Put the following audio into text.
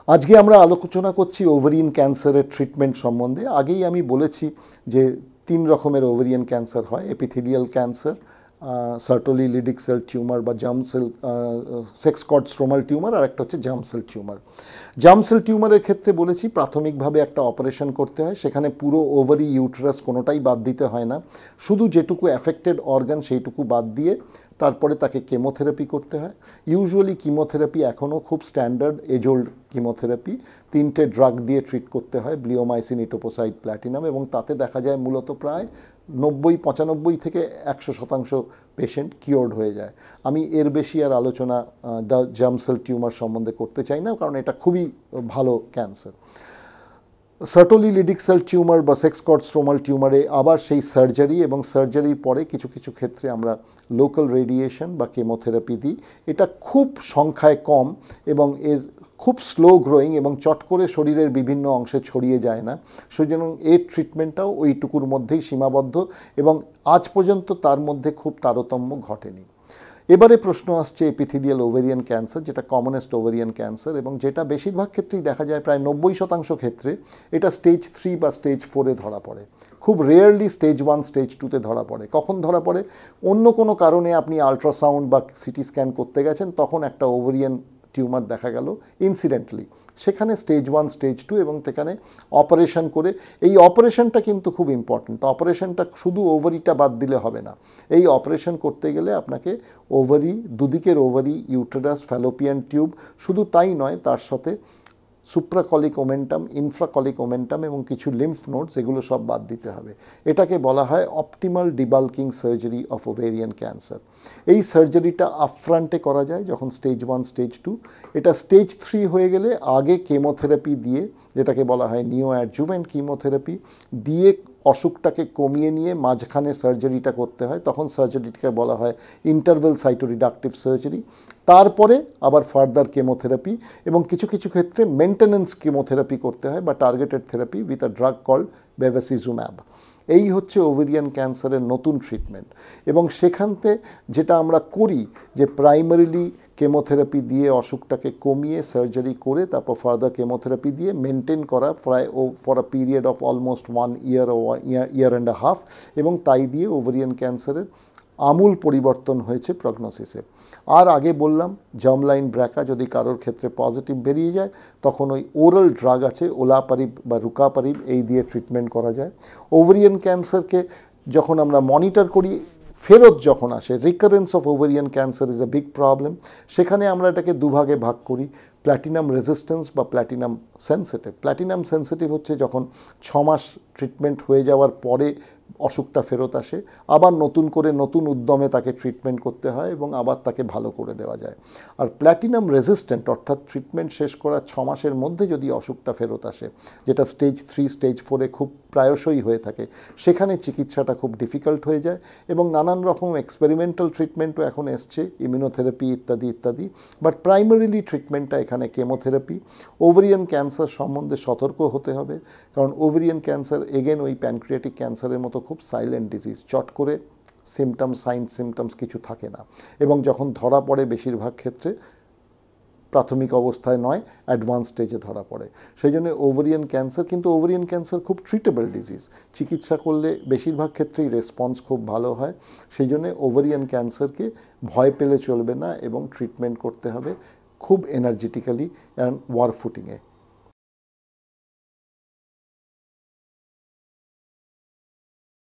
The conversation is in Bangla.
আজকে আমরা আলোচনা করছি ওভারিয়ান ক্যান্সারের ট্রিটমেন্ট সম্বন্ধে। আগেই আমি বলেছি যে 3 রকমের ওভারিয়ান ক্যান্সার হয়: epithelial cancer, Sertoli Leydig cell tumour বা germ cell, sex cord stromal tumour, আর একটা হচ্ছে germ cell tumour. Germ cell টিউমারের ক্ষেত্রে বলেছি প্রাথমিকভাবে একটা অপারেশন করতে হয়। সেখানে পুরো ওভারি, ইউটেরাস কোনোটাই বাদ দিতে হয় না, শুধু যেটুকু অ্যাফেক্টেড অর্গান সেইটুকু বাদ দিয়ে তারপরে তাকে কেমোথেরাপি করতে হয়। ইউজুয়ালি কিমোথেরাপি এখনও খুব স্ট্যান্ডার্ড এজ ওল্ড কিমোথেরাপি। 3টে ড্রাগ দিয়ে ট্রিট করতে হয়, ব্লিওমাইসিন, ইটোপোসাইড, প্ল্যাটিনাম, এবং তাতে দেখা যায় মূলত প্রায় 95 থেকে 100% পেশেন্ট কিওর্ড হয়ে যায়। আমি এর বেশি আর আলোচনা জার্ম সেল টিউমার সম্বন্ধে করতে চাই না, কারণ এটা খুবই ভালো cancer. Sertoli Leydig cell tumour বা সেক্স কর্ড স্ট্রোমাল টিউমারে আবার সেই সার্জারি, এবং সার্জারির পরে কিছু কিছু ক্ষেত্রে আমরা লোকাল রেডিয়েশন বা কেমোথেরাপি দিই। এটা খুব সংখ্যায় কম এবং এর খুব স্লো গ্রোয়িং এবং চট করে শরীরের বিভিন্ন অংশে ছড়িয়ে যায় না, সেজন্য এর ট্রিটমেন্টটাও ওইটুকুর মধ্যেই সীমাবদ্ধ এবং আজ পর্যন্ত তার মধ্যে খুব তারতম্য ঘটেনি। এবারে প্রশ্ন আসছে এপিথেলিয়াল ওভারিয়ান ক্যান্সার, যেটা কমনেস্ট ওভারিয়ান ক্যান্সার এবং যেটা বেশিরভাগ ক্ষেত্রেই দেখা যায়, প্রায় 90% ক্ষেত্রে এটা স্টেজ 3 বা স্টেজ 4-এ ধরা পড়ে। খুব রেয়ারলি স্টেজ 1, স্টেজ 2-তে ধরা পড়ে। কখন ধরা পড়ে? অন্য কোনো কারণে আপনি আলট্রাসাউন্ড বা সিটি স্ক্যান করতে গেছেন, তখন একটা ওভারিয়ান টিউমার দেখা গেল ইনসিডেন্টলি, সেখানে স্টেজ 1, স্টেজ 2, এবং সেখানে অপারেশন করে, এই অপারেশনটা কিন্তু খুব ইম্পর্ট্যান্ট। অপারেশনটা শুধু ওভারিটা বাদ দিলে হবে না, এই অপারেশন করতে গেলে আপনাকে ওভারি, দুদিকের ওভারি, ইউটেরাস, ফ্যালোপিয়ান টিউব, শুধু তাই নয়, তার সাথে সুপ্রাকলিক ওমেন্টাম, ইনফ্রাকলিক ওমেন্টাম এবং কিছু লিম্ফ নোডস, এগুলো সব বাদ দিতে হবে। এটাকে বলা হয় optimal debulking surgery of ovarian cancer. এই সার্জারিটা আপফ্রন্টে করা যায় যখন স্টেজ 1, স্টেজ 2। এটা স্টেজ 3 হয়ে গেলে আগে কেমোথেরাপি দিয়ে, যেটাকে বলা হয় নিও অ্যাডজুভেন্ট কিমোথেরাপি দিয়ে, অসুখটাকে কমিয়ে নিয়ে মাঝখানে সার্জারিটা করতে হয়। তখন সার্জারিটাকে বলা হয় ইন্টারভেল সাইটোরিডাকটিভ সার্জারি। তারপরে আবার ফার্দার কেমোথেরাপি এবং কিছু কিছু ক্ষেত্রে মেনটেন্যান্স কেমোথেরাপি করতে হয় বা targeted therapy with a drug called bevacizumab. এই হচ্ছে ওভেরিয়ান ক্যান্সারের নতুন ট্রিটমেন্ট। এবং সেখানতে যেটা আমরা করি যে প্রাইমারিলি কেমোথেরাপি দিয়ে অসুখটাকে কমিয়ে সার্জারি করে তারপর ফার্দার কেমোথেরাপি দিয়ে মেনটেন করা প্রায় for a period of almost 1 year ও ইয়ার অ্যান্ড আ হাফ, এবং তাই দিয়ে ওভারিয়ান ক্যান্সারের আমূল পরিবর্তন হয়েছে প্রগনোসিসে। আর আগে বললাম জার্মলাইন ব্র্যাকা যদি কারোর ক্ষেত্রে পজিটিভ বেরিয়ে যায়, তখন ওই ওরাল ড্রাগ আছে ওলাপারিব বা রুকাপারিব, এই দিয়ে ট্রিটমেন্ট করা যায়। ওভারিয়ান ক্যান্সারকে যখন আমরা মনিটর করি, ফেরত যখন আসে, recurrence of ovarian cancer is a big problem. সেখানে আমরা এটাকে দুভাগে ভাগ করি, প্ল্যাটিনাম রেজিস্ট্যান্স বা প্ল্যাটিনাম সেন্সিটিভ। প্ল্যাটিনাম সেন্সিটিভ হচ্ছে যখন 6 মাস ট্রিটমেন্ট হয়ে যাওয়ার পরে অসুখটা ফেরত আসে, আবার নতুন করে নতুন উদ্যমে তাকে ট্রিটমেন্ট করতে হয় এবং আবার তাকে ভালো করে দেওয়া যায়। আর প্ল্যাটিনাম রেজিস্ট্যান্ট অর্থাৎ ট্রিটমেন্ট শেষ করার 6 মাসের মধ্যে যদি অসুখটা ফেরত আসে, যেটা স্টেজ 3, স্টেজ 4-এ খুব প্রায়শই হয়ে থাকে, সেখানে চিকিৎসাটা খুব ডিফিকাল্ট হয়ে যায় এবং নানান রকম এক্সপেরিমেন্টাল ট্রিটমেন্টও এখন এসছে, ইমিউনোথেরাপি ইত্যাদি ইত্যাদি। বাট প্রাইমারিলি ট্রিটমেন্টটা এখানে কেমোথেরাপি। ওভারিয়ান ক্যান্সার সম্বন্ধে সতর্ক হতে হবে, কারণ ওভারিয়ান ক্যান্সার এগেন ওই প্যানক্রিয়াটিক ক্যান্সারের মতো খুব সাইলেন্ট ডিজিজ, চট করে সিমটমস কিছু থাকে না, এবং যখন ধরা পড়ে বেশিরভাগ ক্ষেত্রে প্রাথমিক অবস্থায় নয়, অ্যাডভান্স স্টেজে ধরা পড়ে। সেই জন্য ওভারিয়ান ক্যান্সার, কিন্তু ওভারিয়ান ক্যান্সার খুব ট্রিটেবল ডিজিজ, চিকিৎসা করলে বেশিরভাগ ক্ষেত্রেই রেসপন্স খুব ভালো হয়। সেই জন্য ওভারিয়ান ক্যান্সারকে ভয় পেলে চলবে না এবং ট্রিটমেন্ট করতে হবে খুব এনার্জেটিক্যালি অ্যান্ড ওয়ার ফুটিংয়ে।